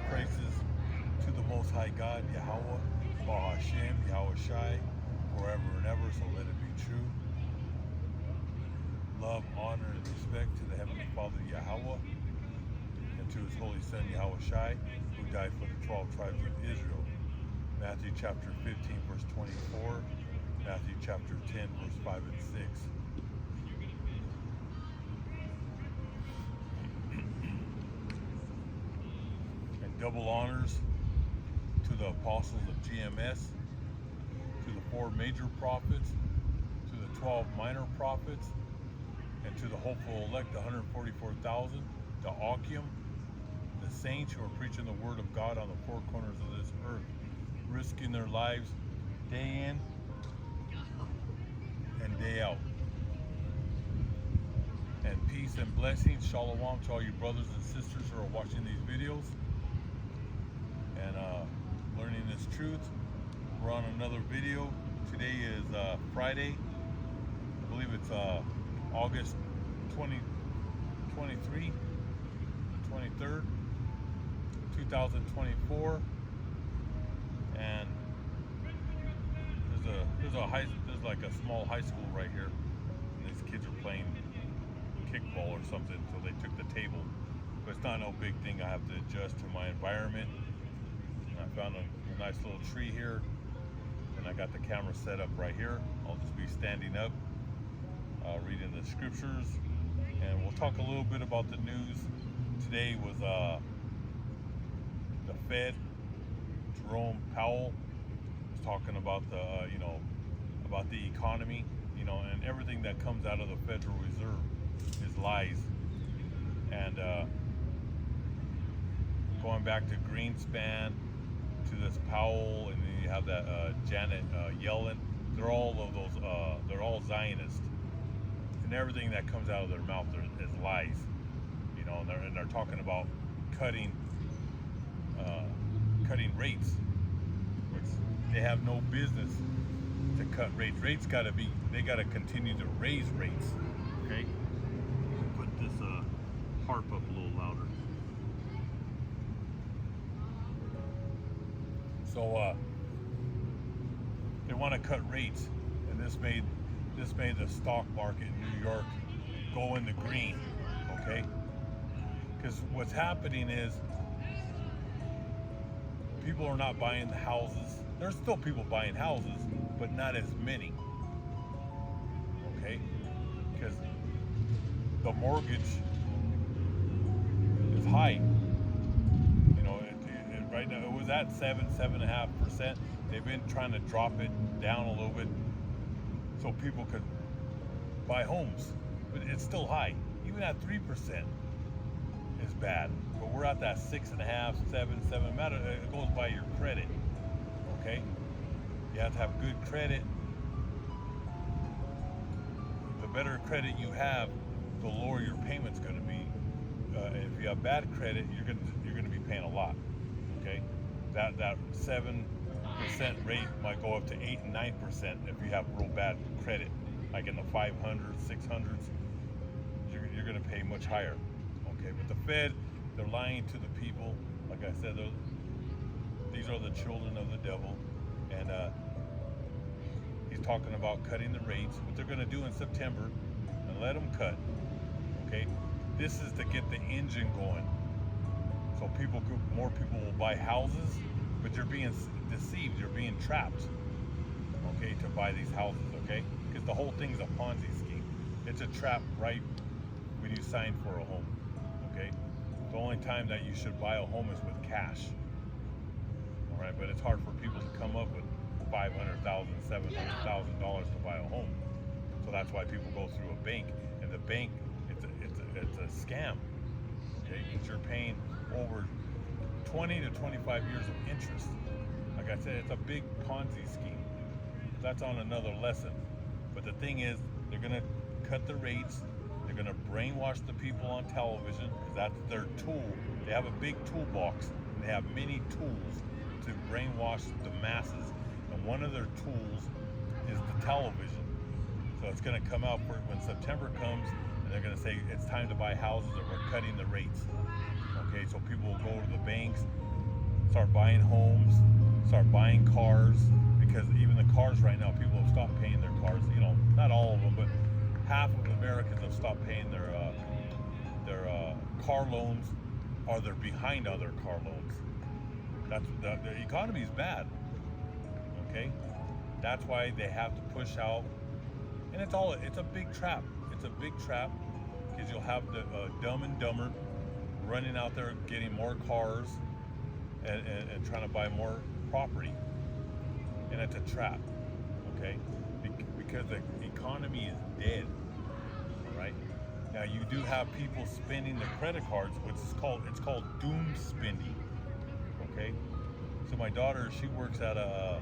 praises to the Most High God, Yahweh, Bahashem, Yahweh Shai, forever and ever, so let it be true. Love, honor, and respect to the Heavenly Father, Yahweh, and to His Holy Son, Yahweh Shai, who died for the 12 tribes of Israel. Matthew chapter 15, verse 24, Matthew chapter 10, verse 5 and 6. And double honors to the apostles of GMS, to the 4 major prophets, to the 12 minor prophets, and to the hopeful elect, the 144,000, to Achium, the saints who are preaching the word of God on the 4 corners of this earth, risking their lives day in and day out. And peace and blessings, shalom to all you brothers and sisters who are watching these videos and learning this truth. We're on another video. Today is Friday. I believe it's August 23rd, 2024. And there's like a small high school right here, and these kids are playing kickball or something, so they took the table. But it's not no big thing. I have to adjust to my environment. And I found a nice little tree here, and I got the camera set up right here. I'll just be standing up, reading the scriptures, and we'll talk a little bit about the news. Today was the Fed. Jerome Powell was talking about the about the economy, and everything that comes out of the Federal Reserve is lies. And going back to Greenspan, to this Powell, and then you have that Janet Yellen. They're all of those. They're all Zionists, and everything that comes out of their mouth is lies. And they're talking about cutting rates, which they have no business to cut rates. They gotta continue to raise rates. Okay. Put this harp up a little louder. So they want to cut rates, and this made the stock market in New York go in the green. Okay. Because what's happening is people are not buying the houses. There's still people buying houses, but not as many. Okay? Because the mortgage is high. Right now it was at 7.5%. They've been trying to drop it down a little bit so people could buy homes, but it's still high. Even at 3% is bad. But we're at that 6.5, 7. Matter, it goes by your credit. Okay, you have to have good credit. The better credit you have, the lower your payment's going to be. If you have bad credit, you're going to be paying a lot. Okay, that 7% rate might go up to 8 and 9% if you have real bad credit, like in the 500s, 600s. You're going to pay much higher. Okay, but the Fed, they're lying to the people. Like I said, these are the children of the devil, and he's talking about cutting the rates. What they're going to do in September, and let them cut. Okay, this is to get the engine going, so more people will buy houses. But you're being deceived. You're being trapped. Okay, to buy these houses. Okay, because the whole thing's a Ponzi scheme. It's a trap, right? When you sign for a home. Okay, the only time that you should buy a home is with cash. All right, but it's hard for people to come up with $500,000, $700,000 to buy a home. So that's why people go through a bank, and the bank, it's a scam. Okay, because you're paying over 20 to 25 years of interest. Like I said, it's a big Ponzi scheme. That's on another lesson. But the thing is, they're gonna cut the rates. They're going to brainwash the people on television, because that's their tool. They have a big toolbox, and they have many tools to brainwash the masses. And one of their tools is the television. So it's going to come out when September comes, and they're going to say it's time to buy houses, or we're cutting the rates. Okay, so people will go to the banks start buying homes, start buying cars, because even the cars right now, people have stopped paying their cars. You know, not all of them, but half of Americans have stopped paying their car loans, or they're behind on their car loans. The economy is bad. Okay, that's why they have to push out, and it's a big trap. It's a big trap because you'll have the dumb and dumber running out there getting more cars and trying to buy more property, and it's a trap. Okay, because the economy is dead. All right. Now you do have people spending their credit cards, which is called doom spending. Okay, so my daughter, she works at a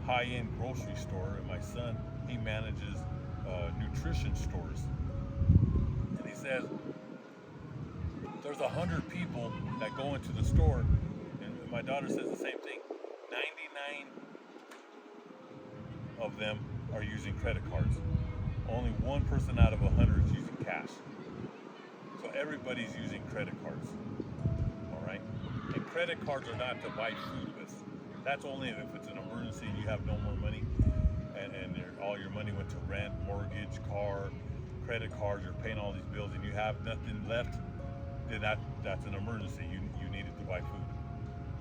high-end grocery store, and my son, he manages nutrition stores. And he says there's 100 people that go into the store, and my daughter says the same thing. 99 of them are using credit cards. Only one person out of 100 is using cash. So everybody's using credit cards. All right? And credit cards are not to buy food with. That's only if it's an emergency and you have no more money, and all your money went to rent, mortgage, car, credit cards, you're paying all these bills and you have nothing left, then that's an emergency. You need it to buy food.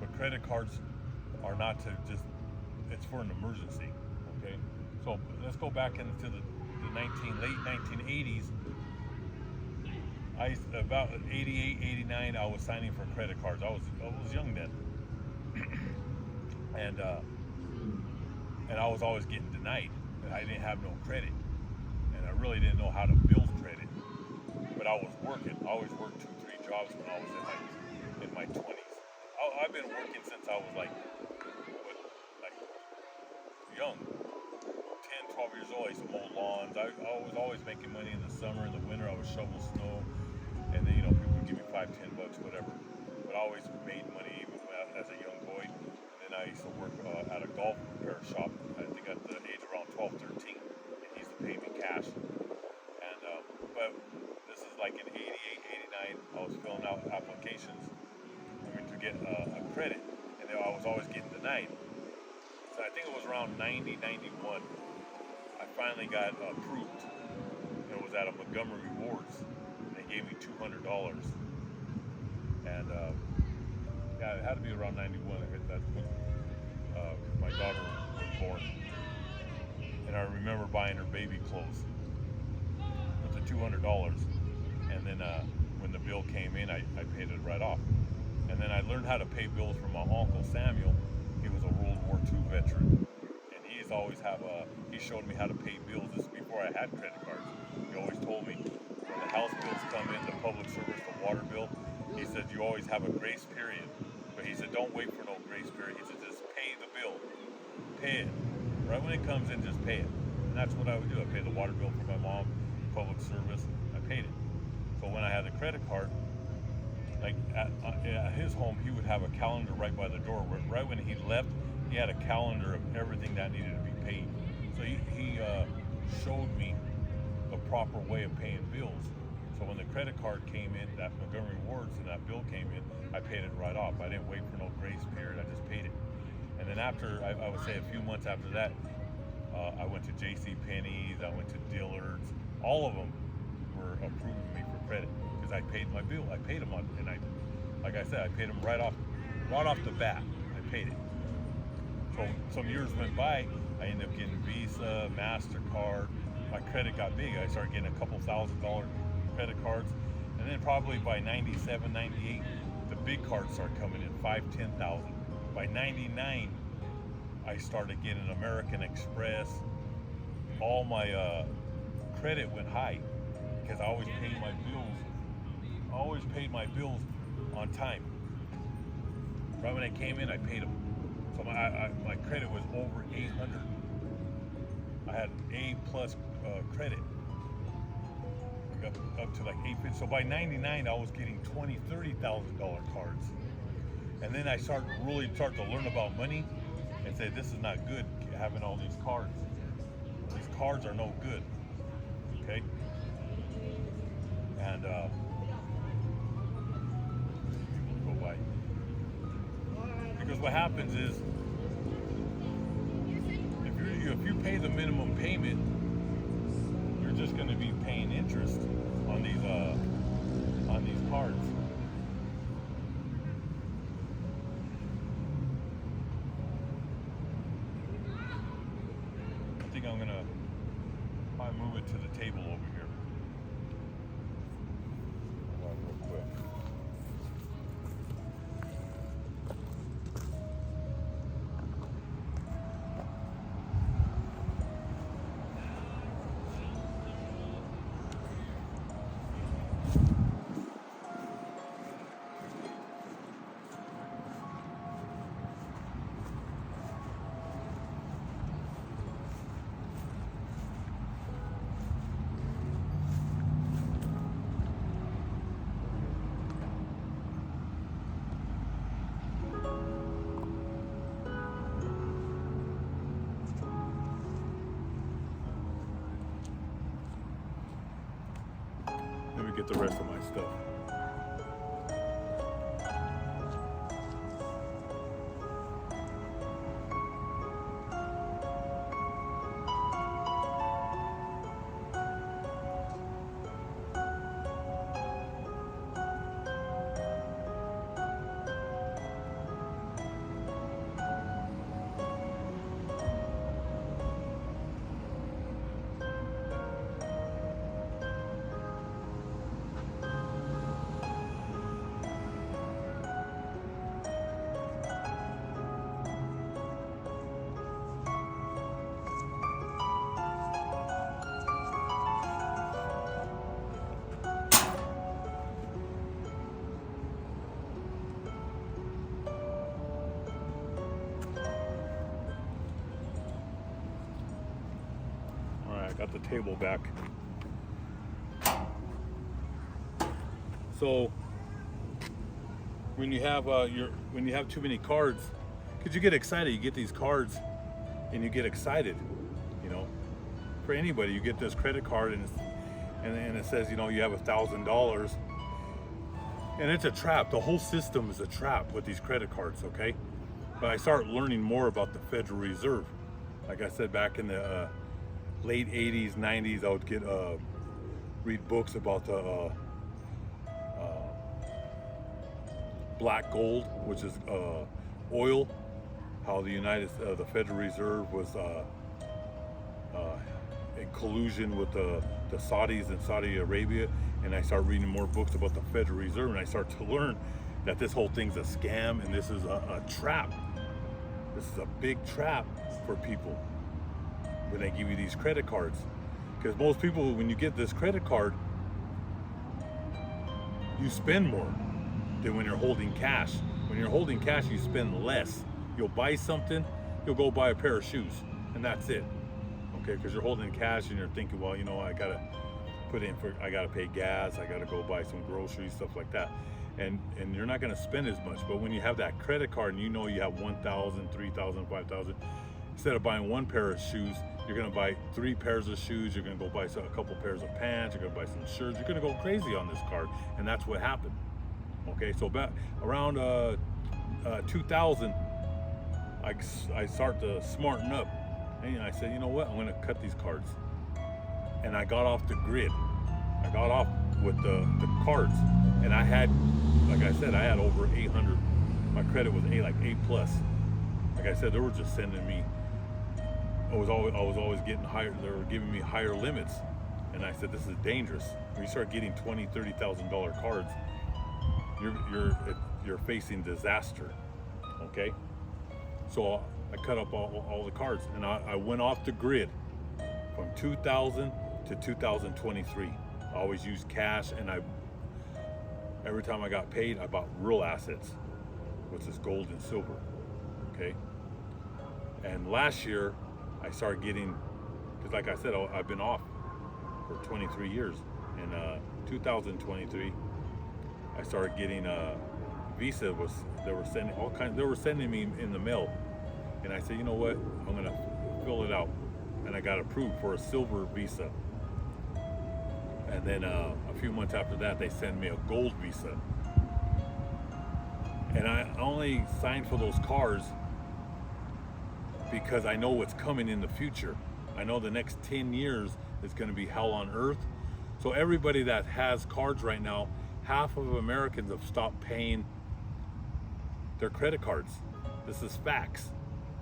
But credit cards are not to just, it's for an emergency. Okay? So let's go back into the late 1980s. About 88, 89, I was signing for credit cards. I was young then. And I was always getting denied. I didn't have no credit, and I really didn't know how to build credit. But I was working. I always worked 2-3 jobs when I was in my 20s. I've been working since I was like young, 10, 12 years old. I used to mow lawns. I was always making money in the summer. In the winter, I would shovel snow, and then people would give me $5, $10, whatever. But I always made money even as a young boy. I used to work at a golf repair shop, I think at the age around 12, 13, and he used to pay me cash. And but this is like in 88, 89, I was filling out applications to get a credit, and I was always getting denied. So I think it was around 90, 91, I finally got approved. It was at a Montgomery Rewards, and they gave me $200. And yeah, it had to be around 91. I heard that. My daughter was born, and I remember buying her baby clothes with the $200, and then when the bill came in, I paid it right off. And then I learned how to pay bills from my uncle Samuel. He was a World War II veteran, and he showed me how to pay bills. This is before I had credit cards. He always told me when the house bills come in, the public service, the water bill, he said you always have a grace period. But he said don't wait for no grace period. He said just pay the bill. Pay it. Right when it comes in, just pay it. And that's what I would do. I paid the water bill for my mom, public service. I paid it. So when I had a credit card, like at his home, he would have a calendar right by the door. Right when he left, he had a calendar of everything that needed to be paid. So he showed me the proper way of paying bills. So when the credit card came in, that Montgomery Rewards and that bill came in, I paid it right off. I didn't wait for no grace period. I just paid it. And then after, I would say a few months after that, I went to J.C. Penney's, I went to Dillard's. All of them were approving me for credit because I paid my bill. I paid them on, and like I said, I paid them right off the bat. I paid it. So some years went by. I ended up getting Visa, MasterCard. My credit got big. I started getting a couple $1,000 credit cards, and then probably by 97, 98, the big cards started coming in, 5, 10,000. By 99, I started getting American Express. All my credit went high because I always paid my bills. I always paid my bills on time. Right when I came in, I paid them. So my credit was over 800. I had A+ credit. Up to like 850. So by 99, I was getting $20,000, $30,000 cards. And then I started to learn about money and say this is not good having all these cards. These cards are no good. Okay? And go by. Because what happens is, if you pay the minimum payment, you're just going to be paying interest on these cards. I think I'm going to probably move it to the table over here. Real quick. Let me get the rest of my stuff. Got the table back. So when you have too many cards, because you get excited, you get these cards and you get excited, you know. For anybody, you get this credit card and it says, you know, you have $1,000, and it's a trap. The whole system is a trap with these credit cards, okay? But I started learning more about the Federal Reserve. Like I said, back in the late 80s, 90s, I would read books about the black gold, which is oil, how the Federal Reserve was in collusion with the Saudis in Saudi Arabia. And I started reading more books about the Federal Reserve, and I started to learn that this whole thing's a scam and this is a trap. This is a big trap for people when they give you these credit cards. Because most people, when you get this credit card, you spend more than when you're holding cash. When you're holding cash, you spend less. You'll buy something, you'll go buy a pair of shoes, and that's it. Okay, because you're holding cash and you're thinking, well, you know, I gotta pay gas, I gotta go buy some groceries, stuff like that. And you're not gonna spend as much. But when you have that credit card and you know you have 1,000, 3,000, 5,000, instead of buying one pair of shoes, you're gonna buy 3 pairs of shoes, you're gonna go buy a couple pairs of pants, you're gonna buy some shirts, you're gonna go crazy on this card. And that's what happened. Okay, so back around 2000, I start to smarten up. And I said, you know what, I'm gonna cut these cards. And I got off the grid. I got off with the cards. And I had, like I said, I had over 800. My credit was like A+. Like I said, they were just sending me, I was always getting higher, they were giving me higher limits. And I said, this is dangerous. When you start getting $20,000, $30,000 cards, you're facing disaster, okay? So I cut up all the cards, and I went off the grid from 2000 to 2023. I always used cash, and every time I got paid, I bought real assets, which is gold and silver, okay? And last year, I started getting, because like I said, I've been off for 23 years. In 2023, I started getting Visa. They were sending me in the mail, and I said, you know what, I'm gonna fill it out, and I got approved for a silver Visa. And then a few months after that, they sent me a gold Visa. And I only signed for those cars because I know what's coming in the future. I know the next 10 years is going to be hell on earth. So everybody that has cards right now, half of Americans have stopped paying their credit cards. This is facts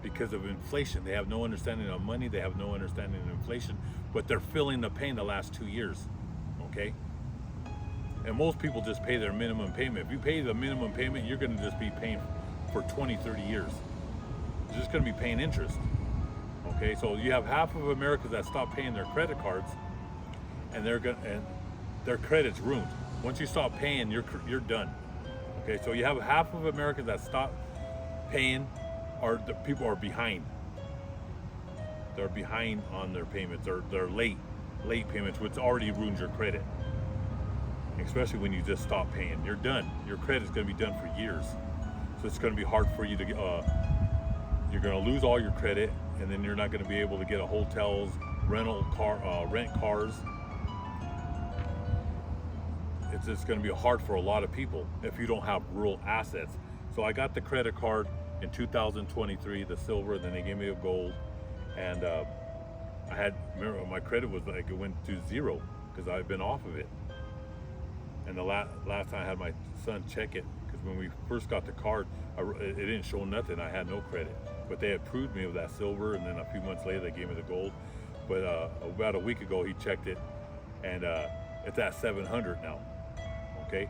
because of inflation. They have no understanding of money. They have no understanding of inflation, but they're feeling the pain the last 2 years, okay? And most people just pay their minimum payment. If you pay the minimum payment, you're going to just be paying for 20, 30 years. You're just going to be paying interest. Okay, so you have half of Americans that stop paying their credit cards, and their credit's ruined. Once you stop paying, you're done. Okay, so you have half of Americans that stop paying, or the people are behind. They're behind on their payments. They're late payments, which already ruins your credit. Especially when you just stop paying, you're done. Your credit's going to be done for years. So it's going to be hard for you to get. You're going to lose all your credit, and then you're not going to be able to get a hotels, rent cars. It's just going to be hard for a lot of people if you don't have real assets. So I got the credit card in 2023, the silver, then they gave me a gold, and remember my credit was like, it went to zero because I've been off of it. And the last time I had my son check it, because when we first got the card, it didn't show nothing. I had no credit, but they approved me with that silver, and then a few months later they gave me the gold. But about a week ago he checked it, and it's at 700 now. Okay,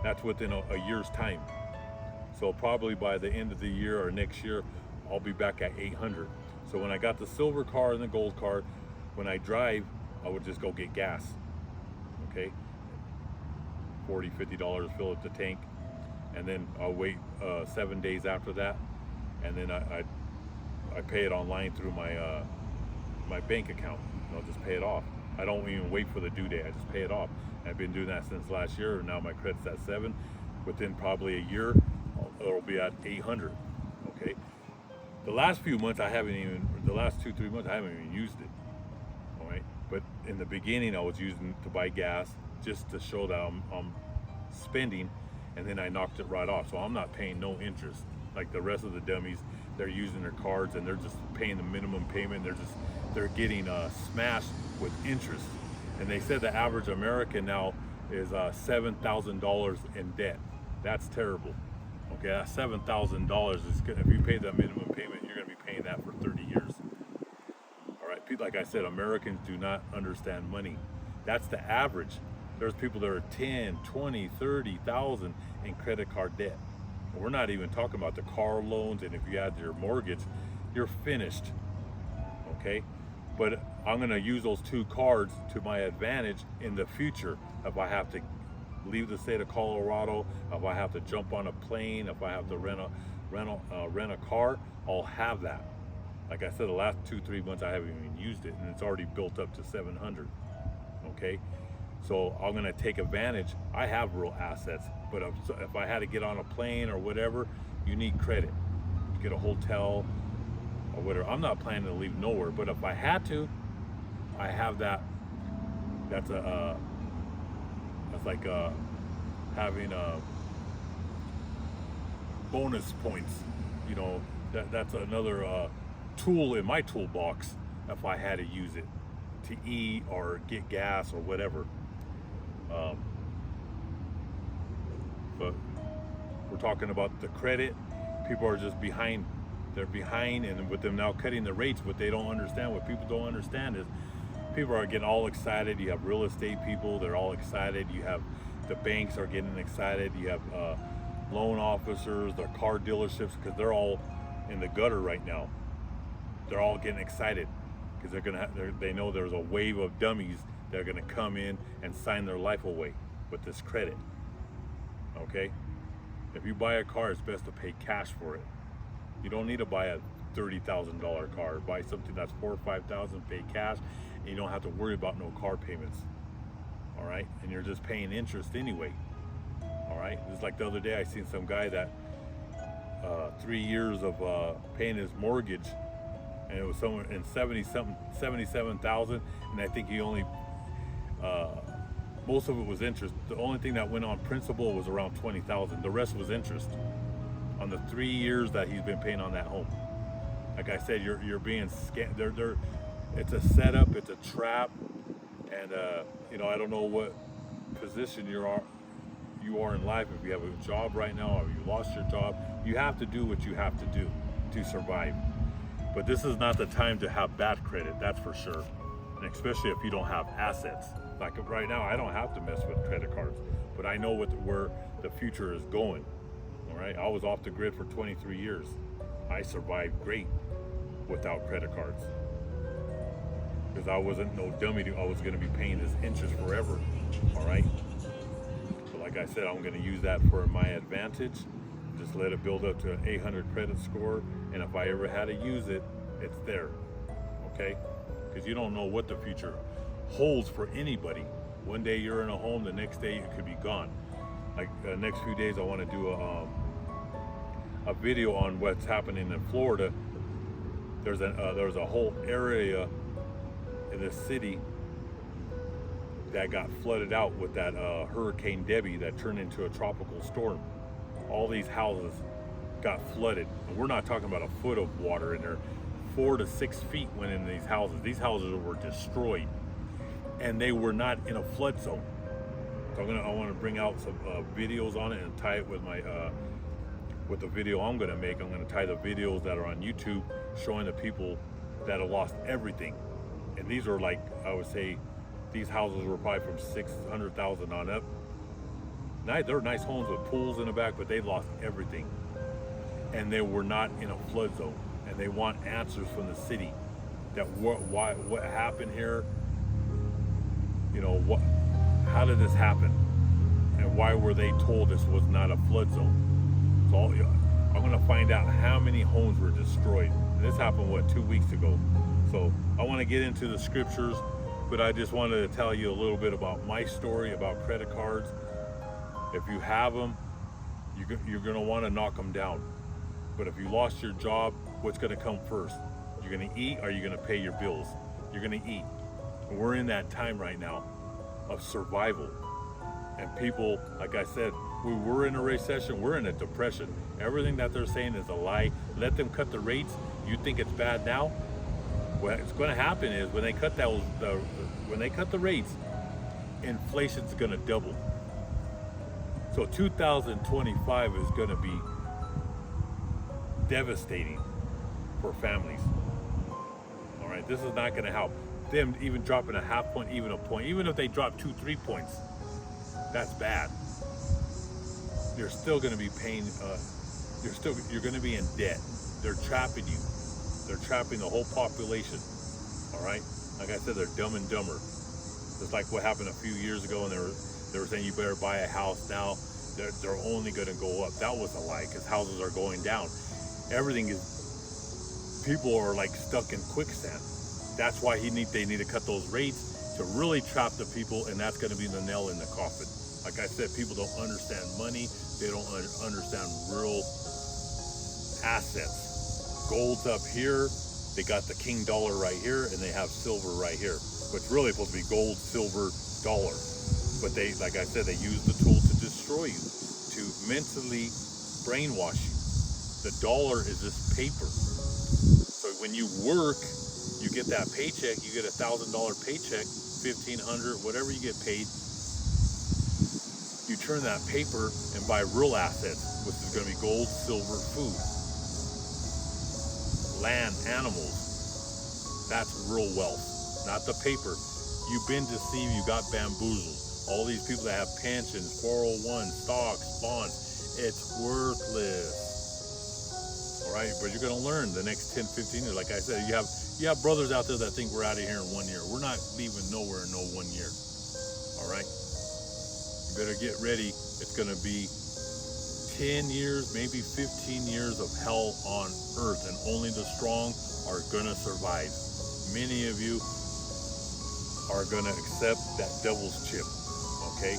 that's within a year's time. So probably by the end of the year or next year, I'll be back at 800. So when I got the silver card and the gold card, when I drive, I would just go get gas. Okay. $40, $50, fill up the tank, and then I'll wait 7 days after that, and then I pay it online through my bank account, and I'll just pay it off. I don't even wait for the due date. I just pay it off. I've been doing that since last year, and now my credit's at 7. Within probably a year, it'll be at 800. Okay. The last few months, the last 2-3 months, I haven't even used it. All right. But in the beginning, I was using it to buy gas, just to show that I'm spending, and then I knocked it right off. So I'm not paying no interest like the rest of the dummies. They're using their cards and they're just paying the minimum payment. They're getting smashed with interest. And they said the average American now is $7,000 in debt. That's terrible. Okay, that's $7,000 is good. If you pay the minimum payment, you're going to be paying that for 30 years. All right, like I said, Americans do not understand money. That's the average. There's people that are 10, 20, 30,000 in credit card debt. We're not even talking about the car loans, and if you add your mortgage, you're finished. Okay? But I'm going to use those 2 cards to my advantage in the future. If I have to leave the state of Colorado, if I have to jump on a plane, if I have to rent a car, I'll have that. Like I said, the last 2-3 months I haven't even used it, and it's already built up to 700. Okay? So I'm going to take advantage. I have real assets, but if I had to get on a plane or whatever, you need credit to get a hotel or whatever. I'm not planning to leave nowhere, but if I had to, I have that. That's like having bonus points. You know, that's another tool in my toolbox if I had to use it to eat or get gas or whatever. But we're talking about the credit. People are just behind. They're behind, and with them now cutting the rates, what they don't understand, what people don't understand is people are getting all excited. You have real estate people, they're all excited. You have the banks are getting excited. You have loan officers, their car dealerships, because they're all in the gutter right now. They're all getting excited because they know there's a wave of dummies that are going to come in and sign their life away with this credit. Okay? If you buy a car, it's best to pay cash for it. You don't need to buy a $30,000 car. Buy something that's $4,000 or $5,000, pay cash, and you don't have to worry about no car payments. All right? And you're just paying interest anyway. All right? Just like the other day, I seen some guy that 3 years of paying his mortgage, and it was somewhere in 77,000, and I think he only most of it was interest. The only thing that went on principal was around 20,000. The rest was interest. on the 3 years that he's been paying on that home. Like I said, you're being scammed. It's a setup, it's a trap, and I don't know what position you are in life. If you have a job right now or you lost your job, you have to do what you have to do to survive. But this is not the time to have bad credit, that's for sure. And especially if you don't have assets. Like right now, I don't have to mess with credit cards, but I know where the future is going. All right, I was off the grid for 23 years. I survived great without credit cards because I wasn't no dummy. I was going to be paying this interest forever. All right. But like I said, I'm going to use that for my advantage. Just let it build up to an 800 credit score, and if I ever had to use it, it's there. Okay? Because you don't know what the future holds for anybody. One day you're in a home, the next day it could be gone. Like the next few days, I want to do a video on what's happening in Florida. There's a whole area in this city that got flooded out with that Hurricane Debbie that turned into a tropical storm. All these houses got flooded. And we're not talking about a foot of water in there. 4 to 6 feet went in these houses. These houses were destroyed, and they were not in a flood zone. So I want to bring out some videos on it and tie it with my with the video I'm going to make. I'm going to tie the videos that are on YouTube showing the people that have lost everything. And these are like, I would say, these houses were probably from 600,000 on up. They're nice homes with pools in the back, but they lost everything. And they were not in a flood zone. And they want answers from the city that what happened here, how did this happen? And why were they told this was not a flood zone? So I'm gonna find out how many homes were destroyed. And this happened, 2 weeks ago. So I wanna get into the scriptures, but I just wanted to tell you a little bit about my story about credit cards. If you have them, you're gonna wanna knock them down. But if you lost your job, what's gonna come first? You're gonna eat, or you're gonna pay your bills? You're gonna eat. And we're in that time right now of survival. And people, like I said, we were in a recession, we're in a depression. Everything that they're saying is a lie. Let them cut the rates. You think it's bad now? What's gonna happen is when they cut the rates, inflation's gonna double. So 2025 is gonna be devastating for families. All right, this is not going to help them. Even dropping a half point, even a point, even if they drop 2-3 points, that's bad. You're still going to be paying. You're going to be in debt. They're trapping you. They're trapping the whole population. All right, like I said, they're dumb and dumber. Just like what happened a few years ago, and they were saying you better buy a house now. They're only going to go up. That was a lie, because houses are going down. Everything is, people are like stuck in quicksand. That's why they need to cut those rates to really trap the people, and that's going to be the nail in the coffin. Like I said, people don't understand money. They don't understand real assets. Gold's up here. They got the king dollar right here, and they have silver right here. But it's really supposed to be gold, silver, dollar. But they, like I said, they use the tool to destroy you, to mentally brainwash you. The dollar is this paper. So when you work, you get that paycheck, you get $1,000 paycheck, 1,500, whatever you get paid. You turn that paper and buy real assets, which is going to be gold, silver, food, land, animals. That's real wealth, not the paper. You've been deceived, you got bamboozled. All these people that have pensions, 401, stocks, bonds, it's worthless. All right, but you're going to learn the next 10, 15 years. Like I said, you have brothers out there that think we're out of here in 1 year. We're not leaving nowhere in no 1 year. All right, you better get ready. It's going to be 10 years, maybe 15 years of hell on earth, and only the strong are going to survive. Many of you are going to accept that devil's chip, okay?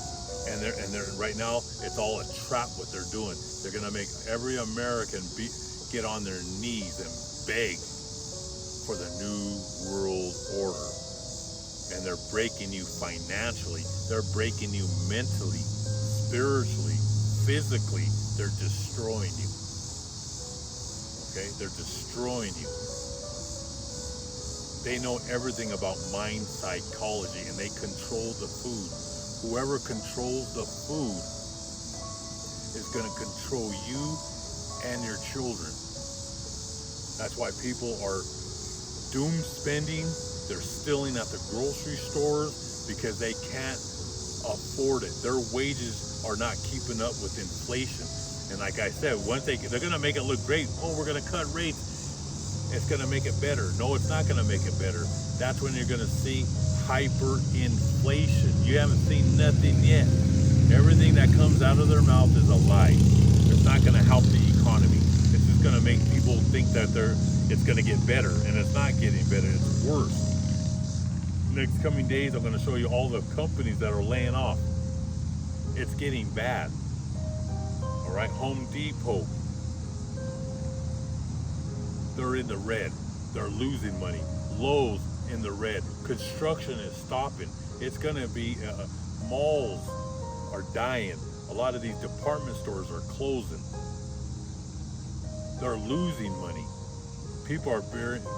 And they're right now, it's all a trap what they're doing. They're going to make every American get on their knees and beg for the new world order. And they're breaking you financially. They're breaking you mentally, spiritually, physically. They're destroying you. Okay, they're destroying you. They know everything about mind psychology, and they control the food. Whoever controls the food is going to control you and your children. That's why people are doom spending. They're stealing at the grocery stores because they can't afford it. Their wages are not keeping up with inflation. And like I said, once they're going to make it look great. Oh, we're going to cut rates. It's going to make it better. No, it's not going to make it better. That's when you're going to see hyperinflation. You haven't seen nothing yet. Everything that comes out of their mouth is a lie. It's not going to help the economy. It's just going to make people think that it's going to get better, and it's not getting better. It's worse. Next coming days, I'm going to show you all the companies that are laying off. It's getting bad. All right, Home Depot, they're in the red. They're losing money. Lowe's in the red. Construction is stopping. It's going to be, malls are dying. A lot of these department stores are closing. They're losing money. People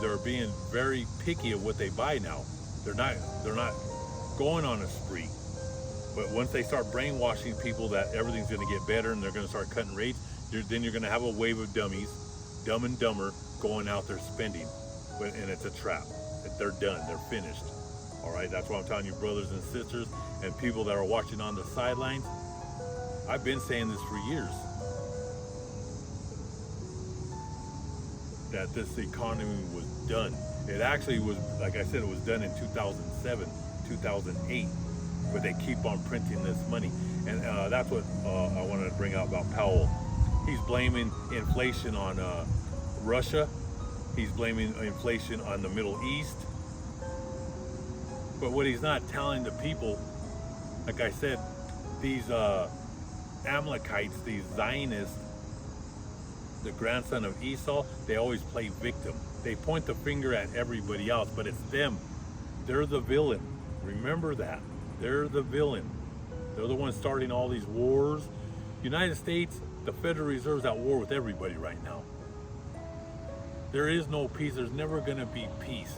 they're being very picky of what they buy now. They're not going on a spree. But once they start brainwashing people that everything's going to get better and they're going to start cutting rates, then you're going to have a wave of dummies, dumb and dumber, going out there spending. And it's a trap. They're done. They're finished. All right, that's why I'm telling you, brothers and sisters and people that are watching on the sidelines. I've been saying this for years, that this economy was done. It actually was, like I said, it was done in 2007, 2008, but they keep on printing this money. And that's what I wanted to bring out about Powell. He's blaming inflation on Russia. He's blaming inflation on the Middle East. But what he's not telling the people, like I said, these Amalekites, these Zionists, the grandson of Esau, they always play victim. They point the finger at everybody else, but it's them. They're the villain. Remember that. They're the villain. They're the ones starting all these wars. United States, the Federal Reserve's at war with everybody right now. There is no peace. There's never going to be peace.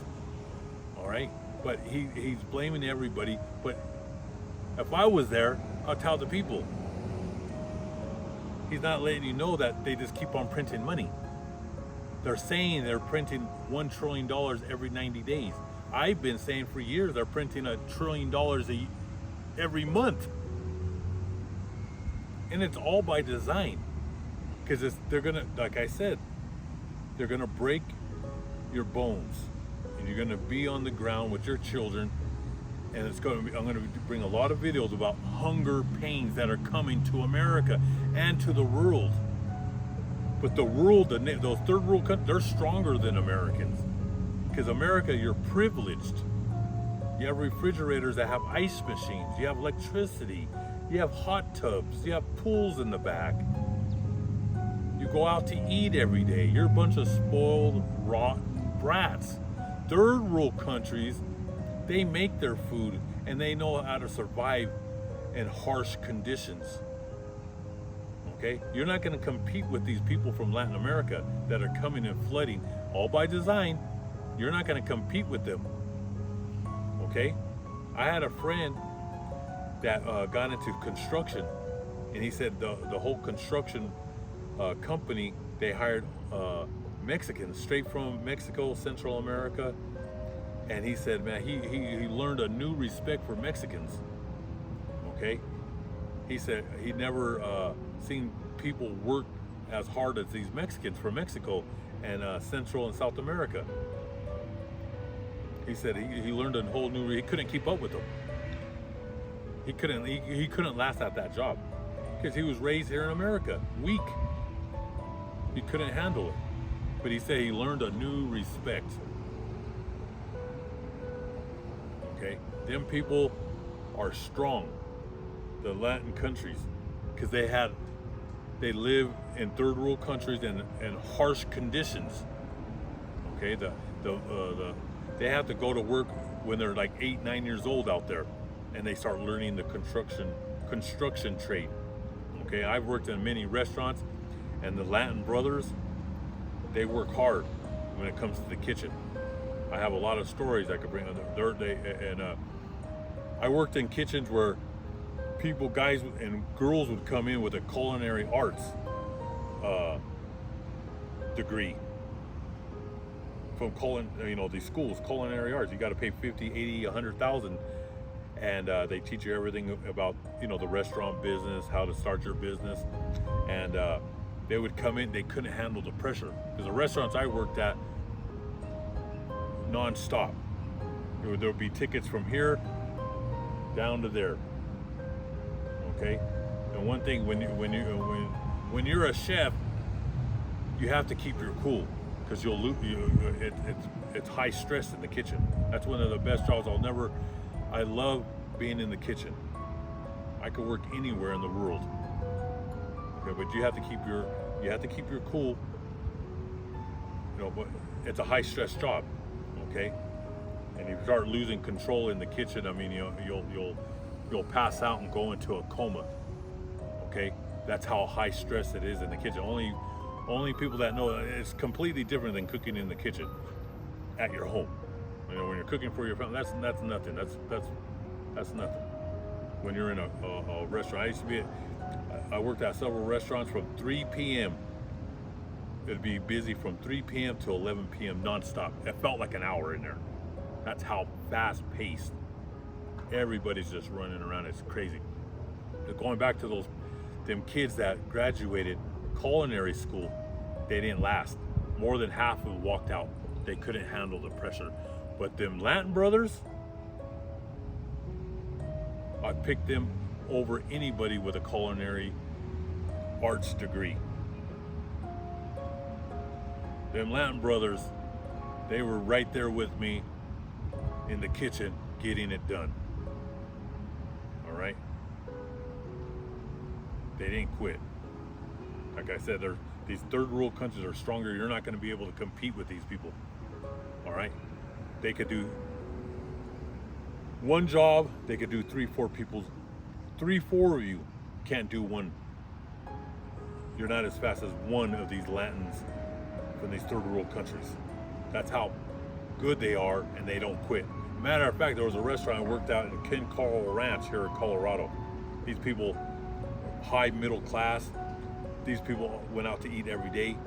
All right? But he's blaming everybody. But if I was there, I'll tell the people. He's not letting you know that they just keep on printing money. They're saying they're printing $1 trillion every 90 days. I've been saying for years they're printing $1 trillion every month. And it's all by design. Because they're going to, like I said, they're going to break your bones. And you're going to be on the ground with your children. And I'm going to bring a lot of videos about hunger pains that are coming to America and to the world. But the world, those third world countries, they're stronger than Americans. Because America, you're privileged. You have refrigerators that have ice machines. You have electricity. You have hot tubs. You have pools in the back. You go out to eat every day. You're a bunch of spoiled, rotten brats. Third world countries, they make their food and they know how to survive in harsh conditions. Okay? You're not going to compete with these people from Latin America that are coming and flooding, all by design. You're not going to compete with them. Okay? I had a friend that got into construction, and he said the whole construction company, they hired Mexicans straight from Mexico, Central America. And he said, man, he learned a new respect for Mexicans. Okay? He said he never seen people work as hard as these Mexicans from Mexico and Central and South America. He said he learned a whole new, he couldn't keep up with them. He couldn't last at that job because he was raised here in America, weak. He couldn't handle it. But he said he learned a new respect. Okay, them people are strong, the Latin countries, because they live in third world countries in harsh conditions. Okay, they have to go to work when they're like 8, 9 years old out there, and they start learning the construction trade. Okay, I've worked in many restaurants, and the Latin brothers, they work hard when it comes to the kitchen. I have a lot of stories I could bring on the third day, and I worked in kitchens where people, guys and girls, would come in with a culinary arts degree from these schools, culinary arts. You got to pay 50, 80, 100,000, and they teach you everything about the restaurant business, how to start your business, and they would come in. They couldn't handle the pressure because the restaurants I worked at, non-stop. There would be tickets from here down to there. Okay, and one thing, when you're a chef, you have to keep your cool because you'll lose. It's high stress in the kitchen. That's one of the best jobs. I love being in the kitchen. I could work anywhere in the world. Okay, but you have to keep your cool. But it's a high stress job. Okay, and if you start losing control in the kitchen, I mean, you'll pass out and go into a coma. Okay, that's how high stress it is in the kitchen. Only people that know it's completely different than cooking in the kitchen at your home. When you're cooking for your family, that's nothing. That's nothing. When you're in a restaurant, I worked at several restaurants from 3 p.m. It'd be busy from 3 p.m. to 11 p.m. nonstop. It felt like an hour in there. That's how fast-paced. Everybody's just running around. It's crazy. But going back to them kids that graduated culinary school, they didn't last. More than half of them walked out. They couldn't handle the pressure. But them Latin brothers, I picked them over anybody with a culinary arts degree. Them Latin brothers, they were right there with me in the kitchen getting it done. All right? They didn't quit. Like I said, these third world countries are stronger. You're not going to be able to compete with these people. All right? They could do one job, they could do 3-4 people. 3-4 of you can't do one. You're not as fast as one of these Latins from these third world countries. That's how good they are, and they don't quit. Matter of fact, there was a restaurant I worked out in Ken Carl Ranch here in Colorado. These people, high middle class, these people went out to eat every day,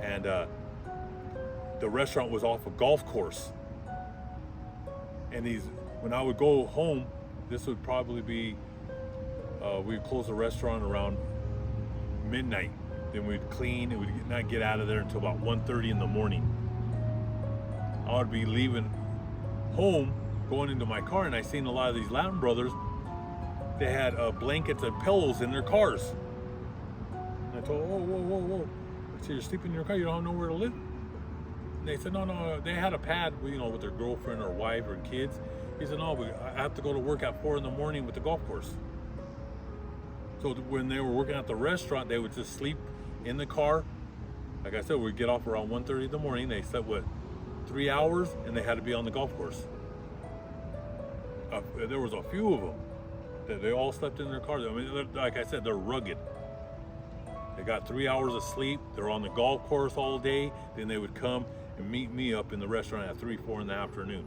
and the restaurant was off a golf course. And when I would go home, this would probably be, we'd close the restaurant around midnight. Then we'd clean, and we'd not get out of there until about 1:30 in the morning. I would be leaving home, going into my car, and I seen a lot of these Latin brothers. They had blankets and pillows in their cars. And I told them, whoa. I said, you're sleeping in your car, you don't know where to live? And they said, no, they had a pad, with their girlfriend or wife or kids. He said, no, I have to go to work at 4 in the morning with the golf course. So when they were working at the restaurant, they would just sleep in the car. Like I said, we'd get off around 1:30 in the morning. They slept, 3 hours, and they had to be on the golf course. There was a few of them that they all slept in their cars. I mean, like I said, they're rugged. They got 3 hours of sleep. They're on the golf course all day. Then they would come and meet me up in the restaurant at 3, 4 in the afternoon.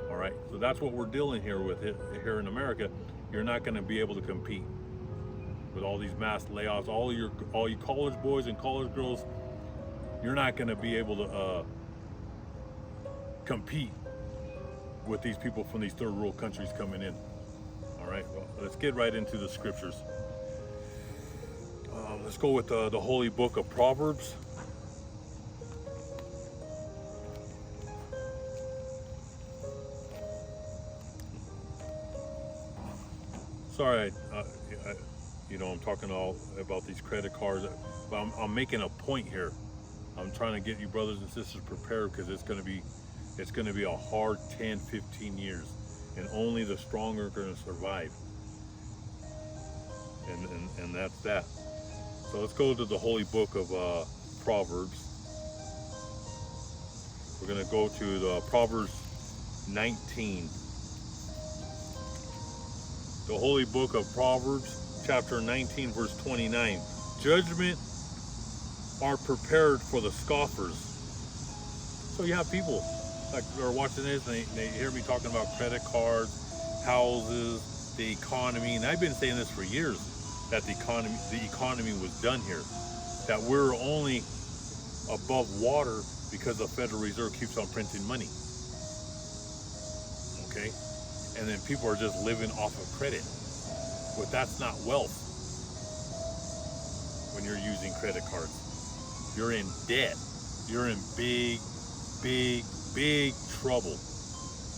All right, so that's what we're dealing here in America. You're not going to be able to compete with all these mass layoffs. All you college boys and college girls, you're not going to be able to compete with these people from these third world countries coming in. All right, well, let's get right into the scriptures. Let's go with the holy book of Proverbs. Sorry, I'm talking all about these credit cards, but I'm making a point here. I'm trying to get you brothers and sisters prepared, because it's going to be a hard 10, 15 years, and only the strong are going to survive. And that's that. So let's go to the holy book of Proverbs. We're going to go to the Proverbs 19. The holy book of Proverbs, chapter 19, verse 29. Judgment are prepared for the scoffers. So you have people like are watching this and they hear me talking about credit cards, houses, the economy, and I've been saying this for years that the economy was done here, that we're only above water because the Federal Reserve keeps on printing money. Okay, and then people are just living off of credit, but that's not wealth. When you're using credit cards, you're in debt. You're in big trouble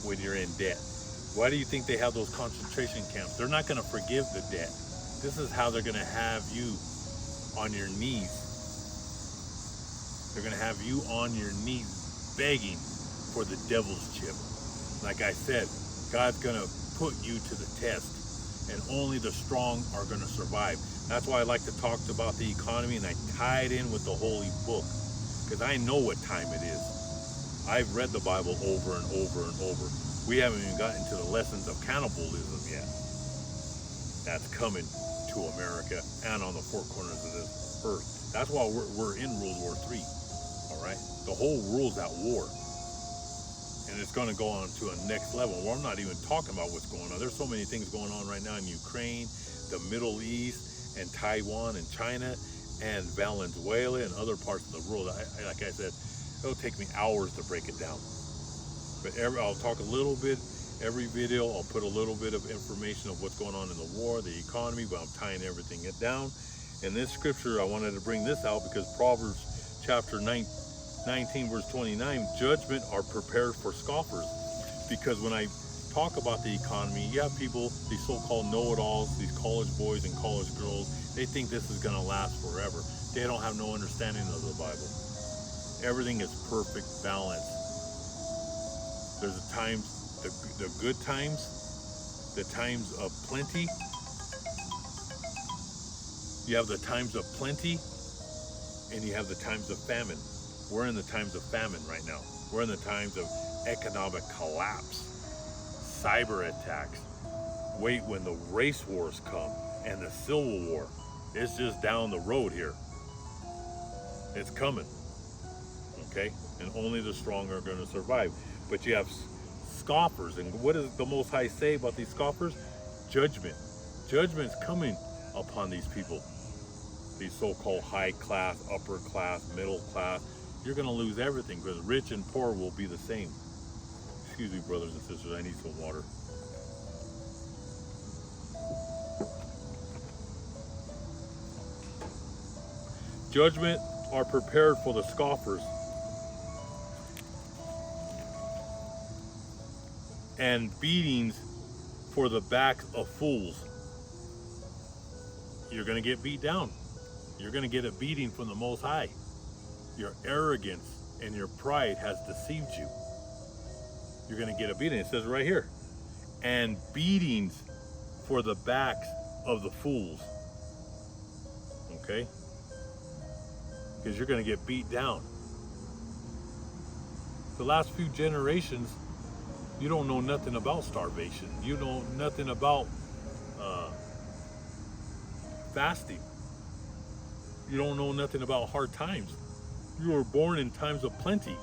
when you're in debt. Why do you think they have those concentration camps? They're not going to forgive the debt. This is how they're going to have you on your knees. They're going to have you on your knees begging for the devil's chip. Like I said, God's going to put you to the test, and only the strong are going to survive. That's why I like to talk about the economy, and I tie it in with the Holy Book, because I know what time it is. I've read the Bible over and over and over. We haven't even gotten to the lessons of cannibalism yet. That's coming to America and on the four corners of this earth. That's why we're in World War III, all right? The whole world's at war. And it's going to go on to a next level. Well, I'm not even talking about what's going on. There's so many things going on right now in Ukraine, the Middle East, and Taiwan, and China, and Venezuela, and other parts of the world. Like I said, it'll take me hours to break it down. But I'll talk a little bit, every video, I'll put a little bit of information of what's going on in the war, the economy, but I'm tying everything down. In this scripture, I wanted to bring this out because Proverbs chapter 19, verse 29, judgment are prepared for scoffers. Because when I talk about the economy, you have people, these so-called know-it-alls, these college boys and college girls, they think this is going to last forever. They don't have no understanding of the Bible. Everything is perfect balance. There's the times, the good times, the times of plenty. You have the times of plenty, and you have the times of famine. We're in the times of famine right now. We're in the times of economic collapse, cyber attacks. Wait when the race wars come and the Civil War. It's just down the road here. It's coming. Okay? And only the strong are going to survive. But you have scoffers. And what does the Most High say about these scoffers? Judgment. Judgment's coming upon these people. These so-called high class, upper class, middle class. You're going to lose everything because rich and poor will be the same. Excuse me, brothers and sisters, I need some water. Judgment are prepared for the scoffers, and beatings for the backs of fools. You're going to get beat down. You're going to get a beating from the Most High. Your arrogance and your pride has deceived you. You're going to get a beating. It says right here, and beatings for the backs of the fools. Okay? Because you're going to get beat down. The last few generations, you don't know nothing about starvation. You know nothing about fasting. You don't know nothing about hard times. You were born in times of plenty.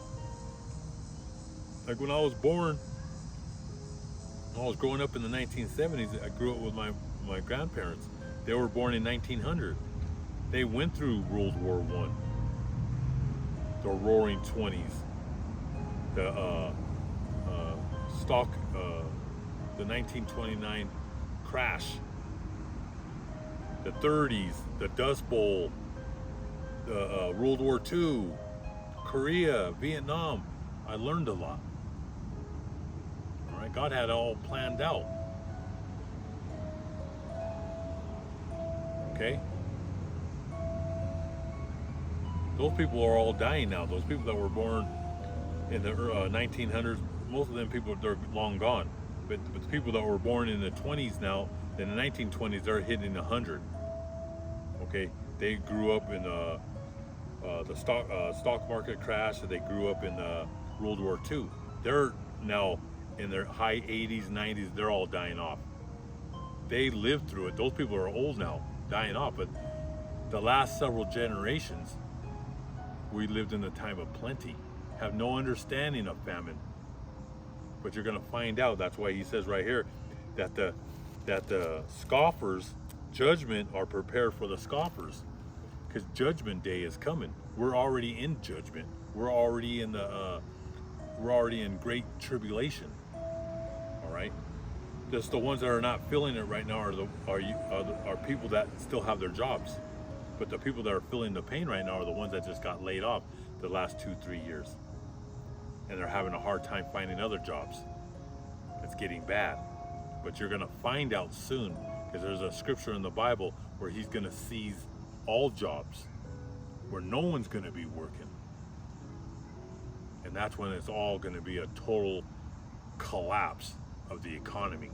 Like when I was born, I was growing up in the 1970s. I grew up with my grandparents. They were born in 1900. They went through World War I, the Roaring 20s, the 1929 crash, the 30s, the Dust Bowl, the World War II, Korea, Vietnam. I learned a lot. All right, God had it all planned out. Okay? Those people are all dying now. Those people that were born in the 1900s, most of them people, they're long gone. But the people that were born in the 20s now, in the 1920s, they're hitting 100. Okay? They grew up in the stock market crash. They grew up in World War II. They're now in their high 80s, 90s. They're all dying off. They lived through it. Those people are old now, dying off. But the last several generations, we lived in a time of plenty, have no understanding of famine. But you're going to find out. That's why he says right here that the scoffers, judgment are prepared for the scoffers, because judgment day is coming. We're already in judgment. We're already in great tribulation. All right. Just the ones that are not feeling it right now are people that still have their jobs. But the people that are feeling the pain right now are the ones that just got laid off the last 2-3 years. And they're having a hard time finding other jobs. It's getting bad. But you're going to find out soon, because there's a scripture in the Bible where he's going to seize all jobs, where no one's going to be working. And that's when it's all going to be a total collapse of the economy.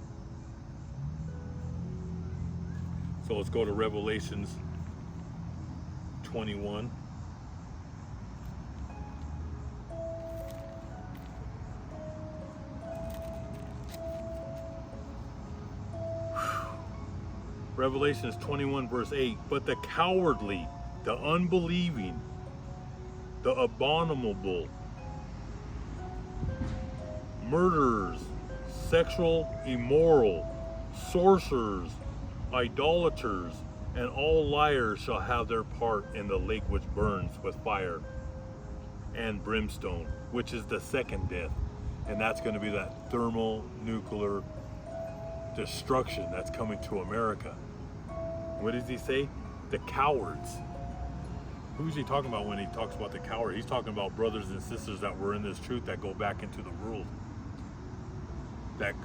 So let's go to Revelations 21. Revelations 21 verse 8, but the cowardly, the unbelieving, the abominable, murderers, sexual immoral, sorcerers, idolaters, and all liars shall have their part in the lake which burns with fire and brimstone, which is the second death. And that's going to be that thermonuclear destruction that's coming to America. What does he say? The cowards. Who's he talking about when he talks about the coward? He's talking about brothers and sisters that were in this truth that go back into the world, that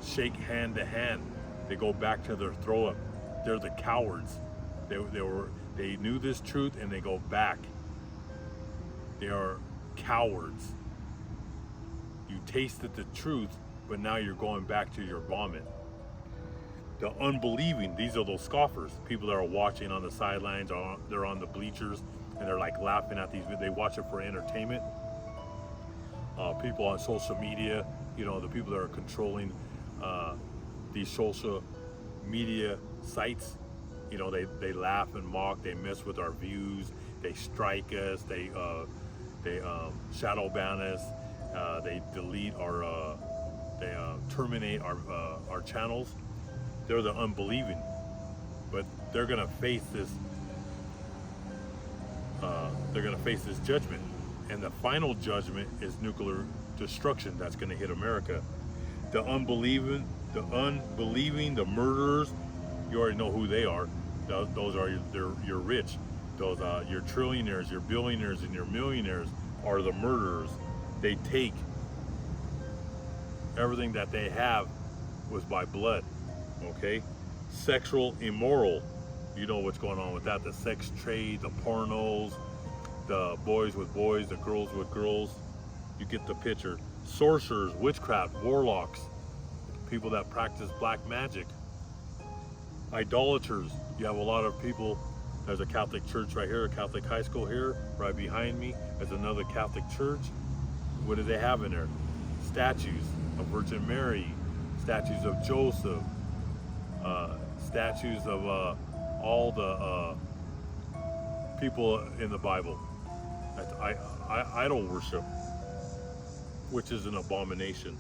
shake hand to hand. They go back to their throw up. They're the cowards. They knew this truth and they go back. They are cowards. You tasted the truth, but now you're going back to your vomit. The unbelieving, these are those scoffers, people that are watching on the sidelines, or they're on the bleachers, and they're like laughing at these. They watch it for entertainment. People on social media, the people that are controlling these social media sites, they laugh and mock. They mess with our views. They strike us. They shadow ban us. They delete our. They terminate our channels. They're the unbelieving, but they're gonna face this. They're gonna face this judgment, and the final judgment is nuclear destruction. That's gonna hit America. The unbelieving, the murderers. You already know who they are. Those are your rich. Those your trillionaires, your billionaires, and your millionaires are the murderers. They take everything that they have was by blood. Okay, sexual immoral, you know what's going on with that. The sex trade, the pornos, the boys with boys, the girls with girls. You get the picture. Sorcerers, witchcraft, warlocks, people that practice black magic, idolaters. You have a lot of people. There's a Catholic church right here, a Catholic high school here. Right behind me there's another Catholic church. What do they have in there? Statues of Virgin Mary, statues of Joseph, statues of all the people in the Bible. Idol worship, which is an abomination.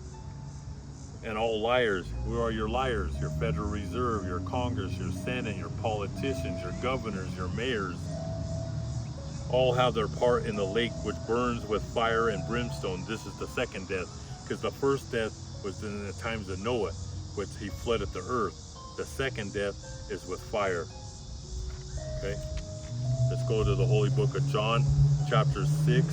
And all liars. Who are your liars? Your Federal Reserve, your Congress, your Senate, your politicians, your governors, your mayors. All have their part in the lake which burns with fire and brimstone. This is the second death, because the first death was in the times of Noah, which he flooded the earth. The second death is with fire. Okay, let's go to the Holy Book of John, chapter 6.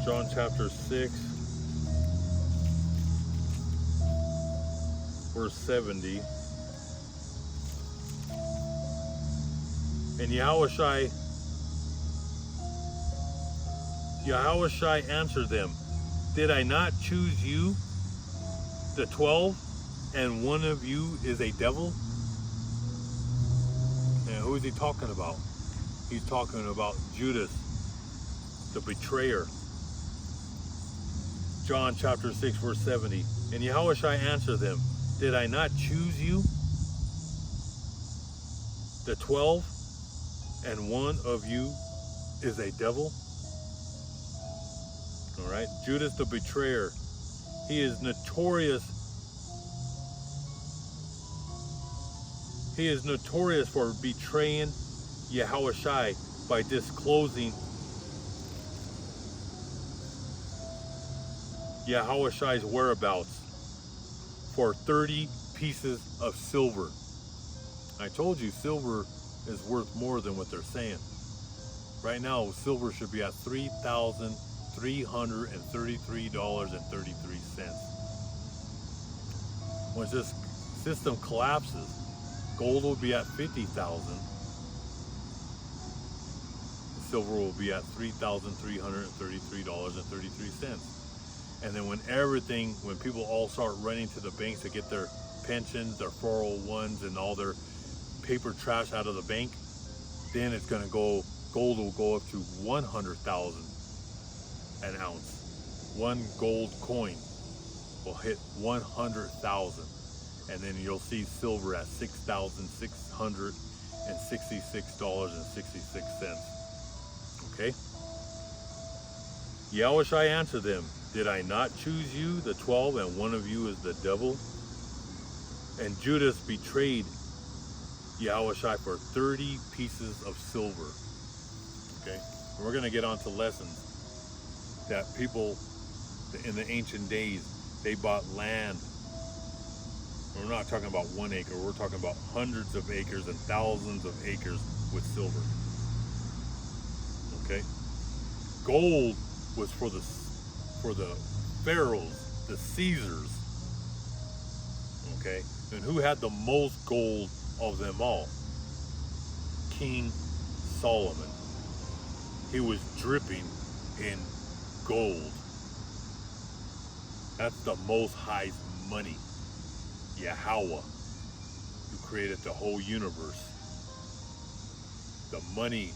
John chapter 6, verse 70. And Yahushai answered them, did I not choose you, the 12, and one of you is a devil? who is he talking about? He's talking about Judas, the betrayer. John chapter 6 verse 70. And Yahushua answered them, did I not choose you, the 12, and one of you is a devil? All right, Judas the betrayer. He is notorious. He is notorious for betraying Yahushua by disclosing Yahushua's whereabouts for 30 pieces of silver. I told you silver is worth more than what they're saying. Right now, silver should be at $3,333.33. Once this system collapses, gold will be at $50,000. Silver will be at $3,333.33. And then when people all start running to the banks to get their pensions, their 401s, and all their paper trash out of the bank, then it's going to go, gold will go up to 100,000 an ounce. One gold coin will hit 100,000. And then you'll see silver at $6,666.66. Okay? Yahushua answered them, did I not choose you, the 12, and one of you is the devil? And Judas betrayed Yahushua for 30 pieces of silver. Okay? And we're going to get on to lessons that people in the ancient days, they bought land. We're not talking about 1 acre. We're talking about hundreds of acres and thousands of acres with silver. Okay? Gold was for the pharaohs, the Caesars. Okay? And who had the most gold of them all? King Solomon. He was dripping in gold. That's the Most High's money. Yahweh, who created the whole universe. The money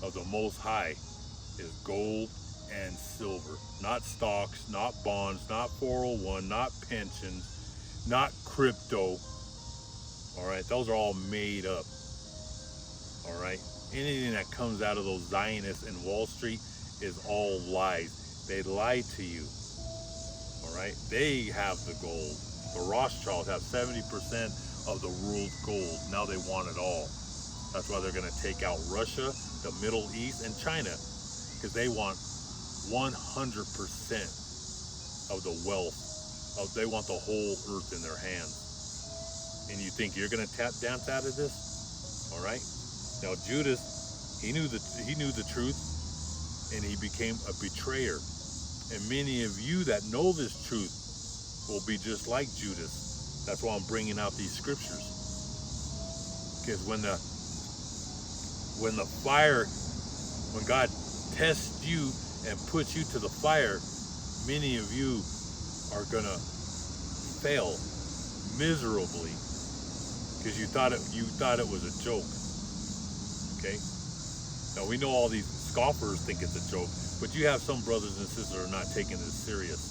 of the Most High is gold and silver. Not stocks, not bonds, not 401, not pensions, not crypto. All right, those are all made up. All right, anything that comes out of those Zionists in Wall Street is all lies. They lie to you. All right, they have the gold. The Rothschilds have 70% of the world's gold. Now they want it all. That's why they're going to take out Russia, the Middle East, and China, because they want 100% of the wealth. They want the whole earth in their hands. And you think you're going to tap dance out of this? All right. Now Judas, he knew the truth, and he became a betrayer. And many of you that know this truth will be just like Judas. That's why I'm bringing out these scriptures. Because when God tests you and puts you to the fire, many of you are gonna fail miserably because you thought it was a joke. Okay? Now we know all these scoffers think it's a joke, but you have some brothers and sisters who are not taking this serious.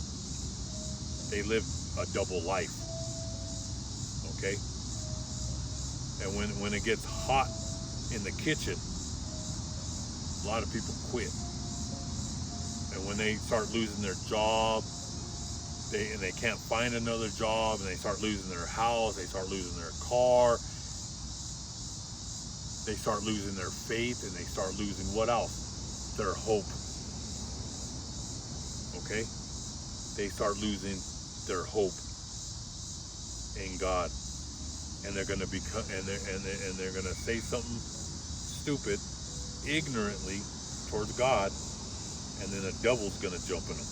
They live a double life. Okay? And when it gets hot in the kitchen, a lot of people quit. And when they start losing their job, they can't find another job, and they start losing their house, they start losing their car, they start losing their faith, and they start losing what else? Their hope. Okay? They start losing their hope in God, and they're going to become, and they're going to say something stupid, ignorantly towards God, and then the devil's going to jump in them.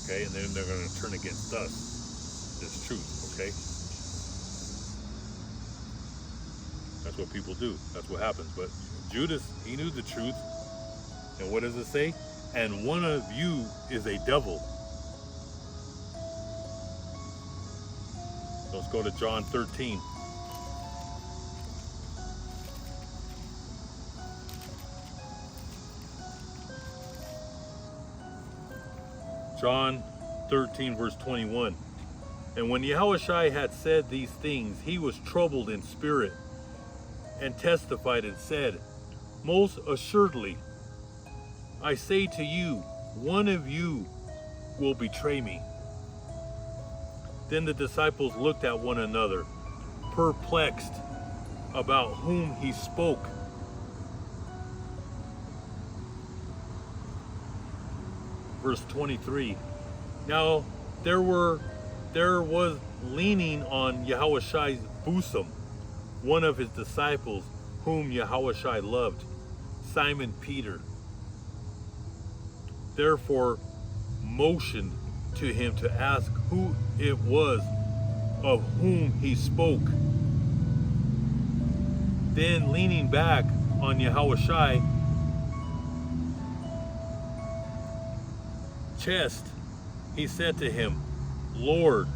Okay, and then they're going to turn against us. This truth. Okay, that's what people do. That's what happens. But Judas, he knew the truth, and what does it say? And one of you is a devil. Let's go to John 13. John 13, verse 21. And when Yahushua had said these things, he was troubled in spirit and testified and said, most assuredly, I say to you, one of you will betray me. Then the disciples looked at one another, perplexed about whom he spoke. Verse 23. Now there was leaning on Yahushua's bosom one of his disciples whom Yahushua loved, Simon Peter. Therefore motioned to him to ask who it was of whom he spoke. Then leaning back on Yahushua chest, he said to him, Lord,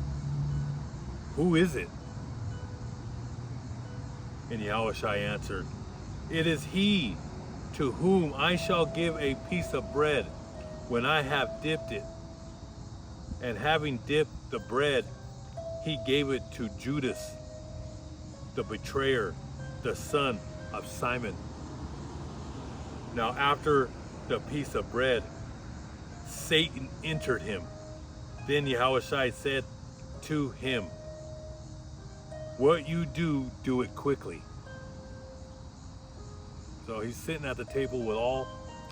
who is it? And Yahushua answered, it is he to whom I shall give a piece of bread when I have dipped it. And having dipped the bread, he gave it to Judas, the betrayer, the son of Simon. Now after the piece of bread, Satan entered him. Then Yahushua said to him, what you do, do it quickly. So he's sitting at the table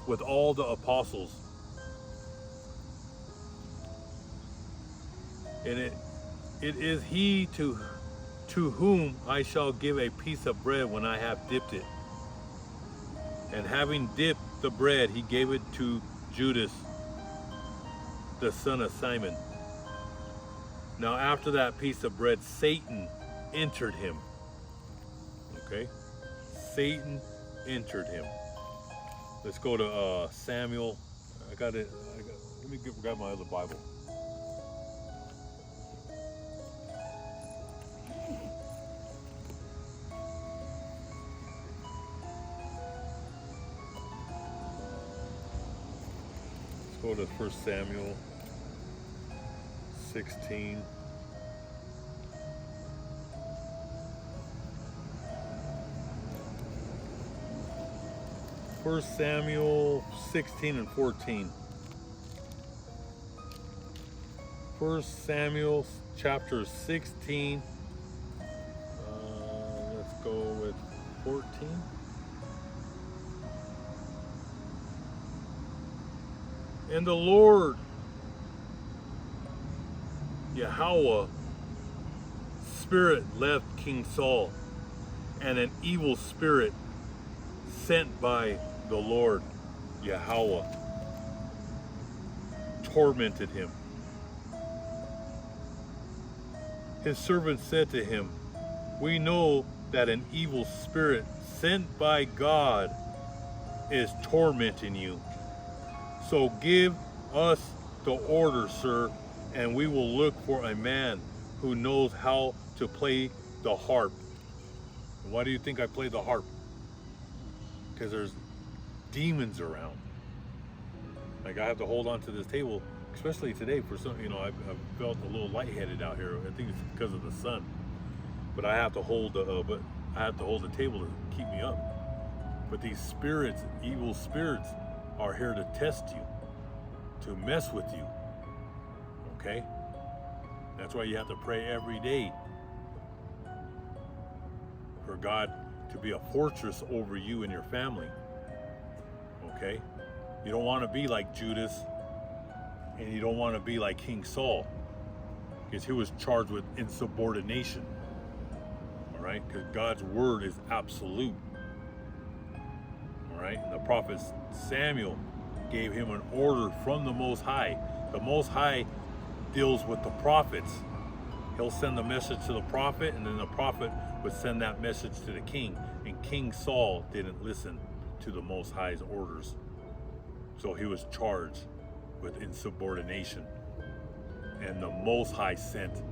with all the apostles. And it is he to whom I shall give a piece of bread when I have dipped it. And having dipped the bread, he gave it to Judas, the son of Simon. Now after that piece of bread, Satan entered him. Okay? Satan entered him. Let's go to Samuel. Let me grab my other Bible. Let's go to 1 Samuel 16. First Samuel 16 and 14. 1 Samuel chapter 16. Let's go with 14. And the Lord Yahweh spirit left King Saul, and an evil spirit sent by the Lord Yahweh tormented him. His servant said to him, we know that an evil spirit sent by God is tormenting you. So give us the order, sir, and we will look for a man who knows how to play the harp. Why do you think I play the harp? Because there's demons around. Like, I have to hold on to this table, especially today for some, I've felt a little lightheaded out here. I think it's because of the sun. But I have to hold the table to keep me up. But these spirits, evil spirits, are here to test you, to mess with you. Okay? That's why you have to pray every day for God to be a fortress over you and your family. Okay? You don't want to be like Judas, and you don't want to be like King Saul, because he was charged with insubordination. All right? Because God's word is absolute. All right? And the prophet Samuel gave him an order from the Most High. The Most High deals with the prophets. He'll send the message to the prophet, and then the prophet would send that message to the king. And King Saul didn't listen to the Most High's orders. So he was charged with insubordination. And the Most High sent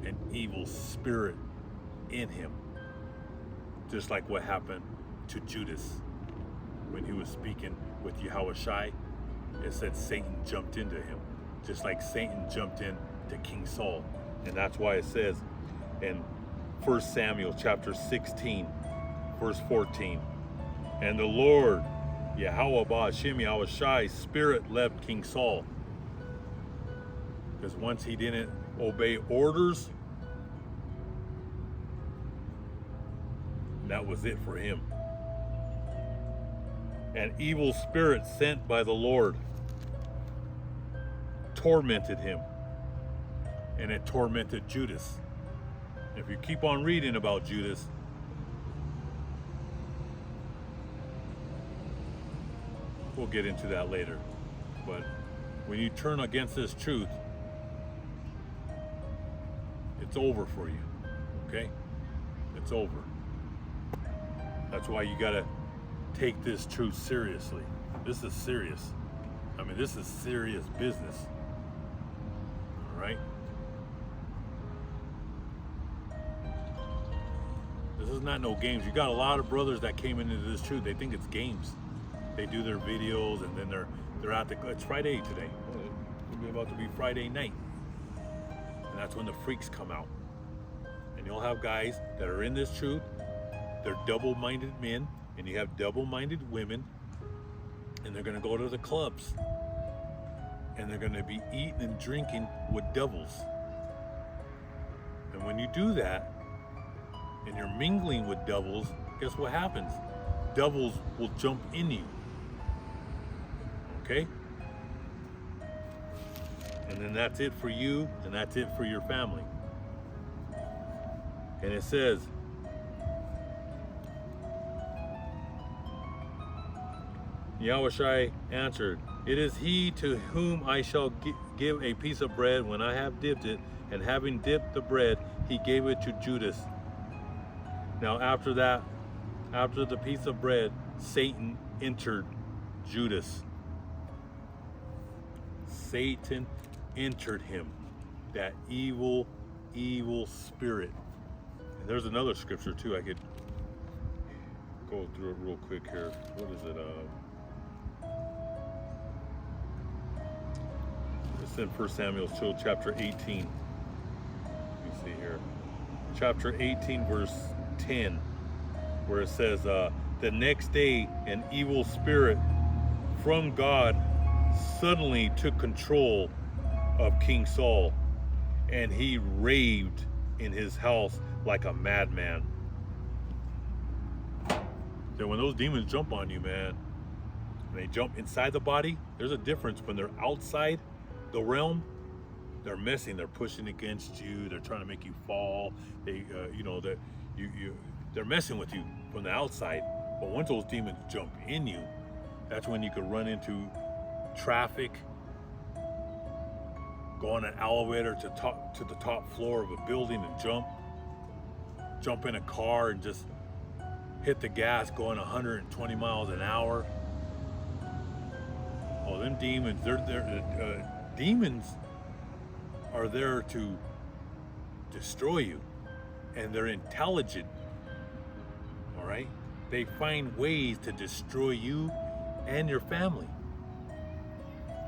an evil spirit in him. Just like what happened to Judas when he was speaking with Yahushua. it said Satan jumped into him, just like Satan jumped into King Saul. And that's why it says in 1 Samuel chapter 16, verse 14, and the Lord, Yahweh Ba'Shem Yahweh Shai's spirit left King Saul. Because once he didn't obey orders, that was it for him. An evil spirit sent by the Lord tormented him, and it tormented Judas. If you keep on reading about Judas, we'll get into that later. But when you turn against this truth, it's over for you. Okay? It's over. That's why you gotta take this truth seriously. This is serious. I mean, this is serious business. All right? This is not no games. You got a lot of brothers that came into this truth. They think it's games. They do their videos and then they're out it's Friday today. It's about to be Friday night. And that's when the freaks come out. And you'll have guys that are in this truth. They're double-minded men, and you have double-minded women, and they're gonna go to the clubs, and they're gonna be eating and drinking with devils. And when you do that, and you're mingling with devils, guess what happens? Devils will jump in you. Okay? And then that's it for you, and that's it for your family. And it says, Yahushai answered, it is he to whom I shall give a piece of bread when I have dipped it, and having dipped the bread, he gave it to Judas. Now after that, after the piece of bread, Satan entered Judas. Satan entered him, that evil spirit. And there's another scripture too. I could go through it real quick here. What is it? It's in 1 Samuel chapter 18. Let me see here. Chapter 18, verse 10, where it says, the next day an evil spirit from God suddenly took control of King Saul, and he raved in his house like a madman. So when those demons jump on you, man, when they jump inside the body, there's a difference. When they're outside the realm, they're messing, they're pushing against you, they're trying to make you fall. They, they're messing with you from the outside. But once those demons jump in you, that's when you could run into traffic, go on an elevator to the top floor of a building and jump in a car and just hit the gas going 120 miles an hour. Oh, them demons, demons are there to destroy you, and they're intelligent. All right, they find ways to destroy you and your family.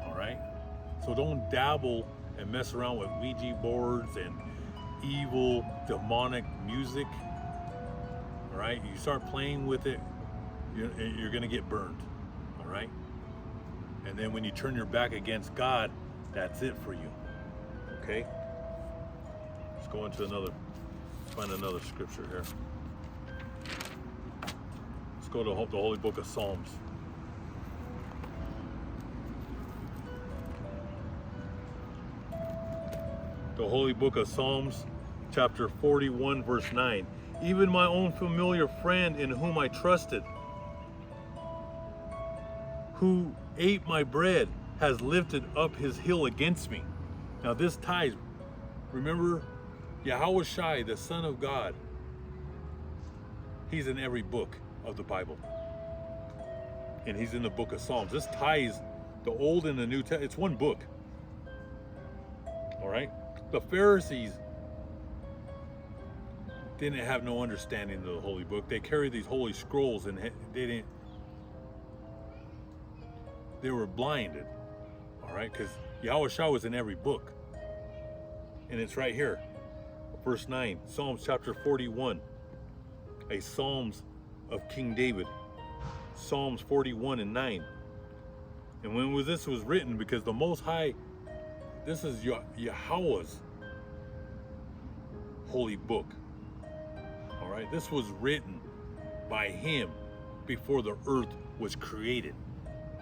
All right, so don't dabble and mess around with Ouija boards and evil demonic music. All right, you start playing with it, you're gonna get burned. All right, and then when you turn your back against God, that's it for you. Okay, let's go into find another scripture here. Let's go to the Holy Book of Psalms. The Holy Book of Psalms, chapter 41, verse 9. Even my own familiar friend in whom I trusted, who ate my bread, has lifted up his heel against me. Now this ties, remember, Yahweh Shai, the Son of God, he's in every book of the Bible. And he's in the book of Psalms. This ties the Old and the New Testament. It's one book. All right? The Pharisees didn't have no understanding of the Holy Book. They carried these holy scrolls and they were blinded. All right, because Yahweh Shah was in every book. And it's right here. Verse 9, Psalms chapter 41. A Psalms of King David. Psalms 41 and 9. And when this was written, because the Most High, this is Yahweh's holy book. All right, this was written by him before the earth was created.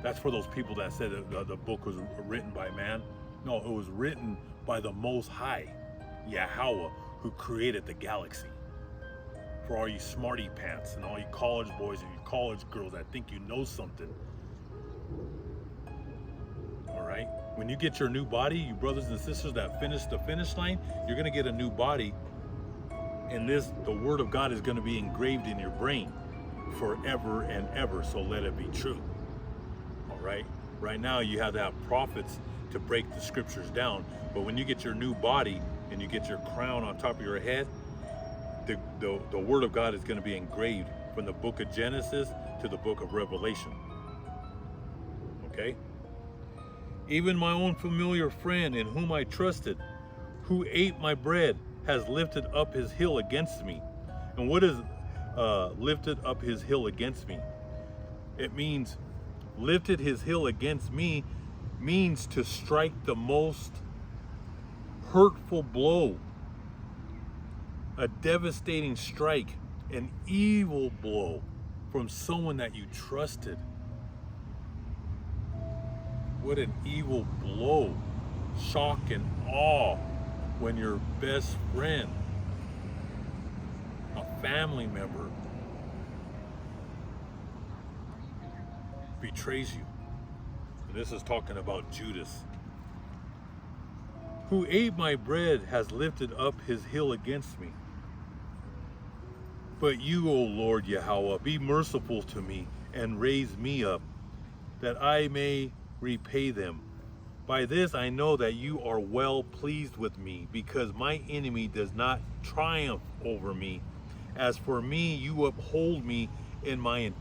That's for those people that said the book was written by man. No, it was written by the Most High, Yahweh, who created the galaxy. For all you smarty pants and all you college boys and you college girls that think you know something. All right, when you get your new body, you brothers and sisters that finish the finish line, you're gonna get a new body, and the word of God is gonna be engraved in your brain forever and ever. So let it be true. All right. Right now you have to have prophets to break the scriptures down, but when you get your new body and you get your crown on top of your head, the word of God is going to be engraved from the book of Genesis to the book of Revelation. Okay? Even my own familiar friend in whom I trusted, who ate my bread, has lifted up his heel against me. And what is lifted up his heel against me? It means lifted his heel against me means to strike the most hurtful blow, a devastating strike, an evil blow from someone that you trusted. What an evil blow, shock and awe when your best friend, a family member, betrays you. And this is talking about Judas. Who ate my bread has lifted up his heel against me. But you, O Lord Yahweh, be merciful to me and raise me up, that I may repay them. By this I know that you are well pleased with me, because my enemy does not triumph over me. As for me, you uphold me in my